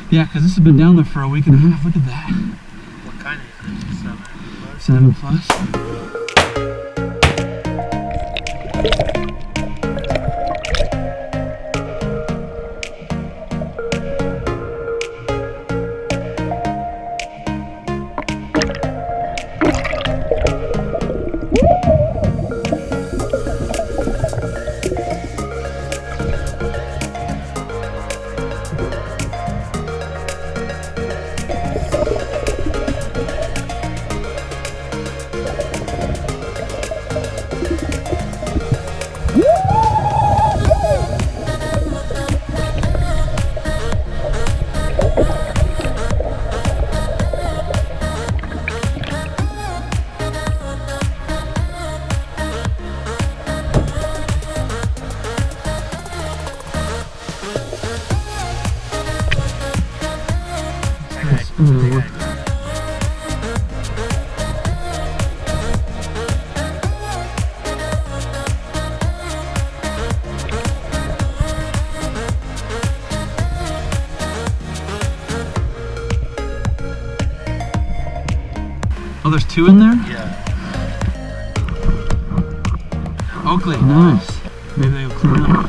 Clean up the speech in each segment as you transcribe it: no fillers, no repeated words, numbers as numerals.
Yeah, because this has been down there for a week and a half. Look at that. What kind is it? 7 plus? 7 plus. Oh, there's 2 in there? Yeah. Oakley, nice. Maybe they'll clean up.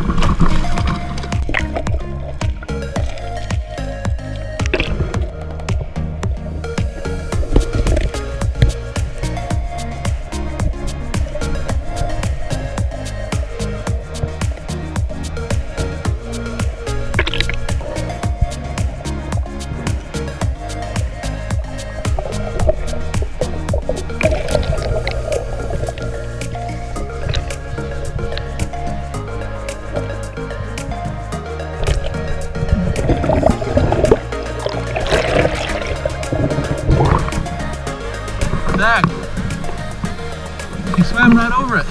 Zach, he swam right over it.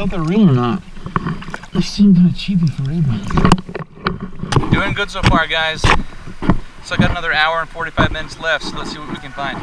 If they're real or not. They seem kind of cheapy for ray-bans. Doing good so far, guys. Still got another hour and 45 minutes left, so let's see what we can find.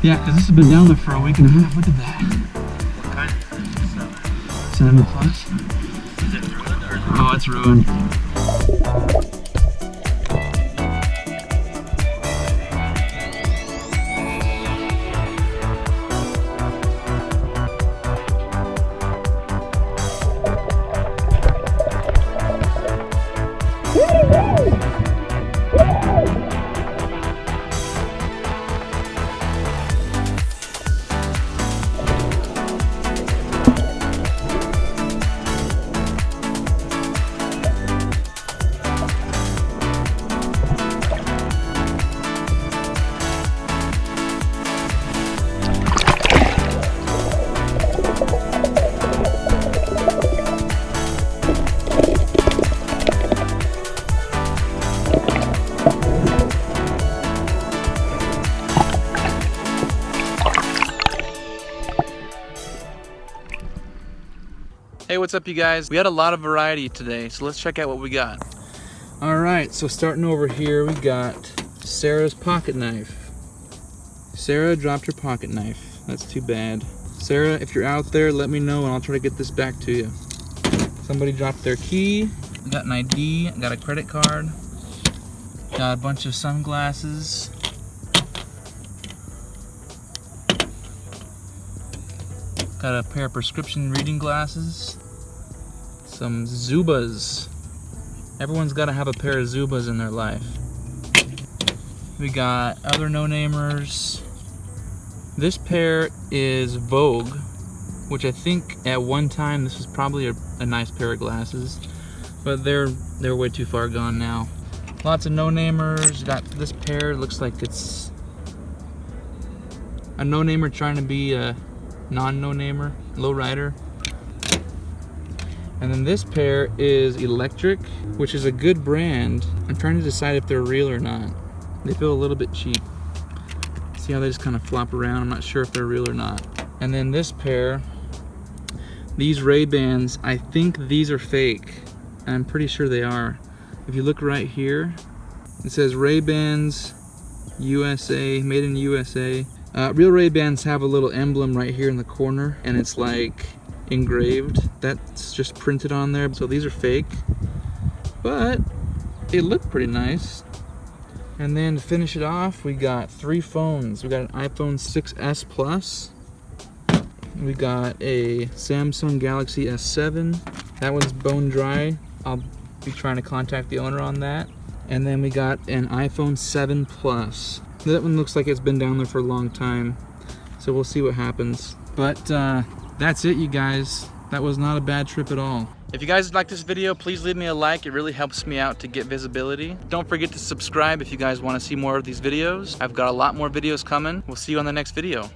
Yeah, because this has been down there for a week and a half. Look at that. What kind is it? 7 plus. Is it ruined or is it? Oh, it's ruined. Hey, what's up you guys? We had a lot of variety today, so let's check out what we got. Alright, so starting over here, we got Sarah's pocket knife. Sarah dropped her pocket knife. That's too bad. Sarah, if you're out there, let me know and I'll try to get this back to you. Somebody dropped their key. Got an ID, got a credit card. Got a bunch of sunglasses. Got a pair of prescription reading glasses. Some Zubas. Everyone's got to have a pair of Zubas in their life. We got other no-namers. This pair is Vogue, which I think at one time this was probably a nice pair of glasses, but they're way too far gone now. Lots of no-namers. Got this pair, looks like it's a no-namer trying to be a non-no-namer, lowrider. And then this pair is Electric, which is a good brand. I'm trying to decide if they're real or not. They feel a little bit cheap. See how they just kind of flop around? I'm not sure if they're real or not. And then this pair, these Ray-Bans, I think these are fake. I'm pretty sure they are. If you look right here, it says Ray-Bans USA, made in USA. Real Ray-Bans have a little emblem right here in the corner, and it's like engraved. That's just printed on there. So these are fake, but they look pretty nice. And then to finish it off, we got 3 phones. We got an iPhone 6s Plus. We got a Samsung Galaxy S7. That one's bone dry. I'll be trying to contact the owner on that. And then we got an iPhone 7 Plus. That one looks like it's been down there for a long time, so we'll see what happens. But that's it, you guys. That was not a bad trip at all. If you guys like this video, please leave me a like. It really helps me out to get visibility. Don't forget to subscribe if you guys want to see more of these videos. I've got a lot more videos coming. We'll see you on the next video.